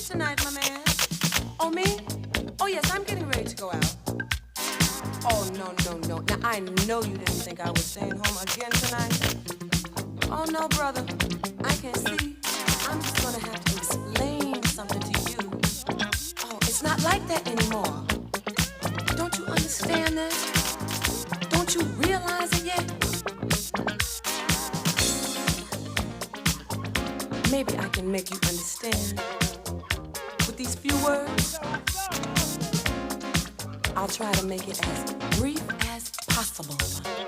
tonight, my man? Oh, me? Oh, yes, I'm getting ready to go out. Oh, no, no, no. Now, I know you didn't think I was staying home again tonight. Oh, no, brother. I can see. I'm just gonna have to explain something to you. Oh, it's not like that anymore. Don't you understand this? Don't you realize it yet? Maybe I can make you understand with these few words. I'll try to make it as brief as possible.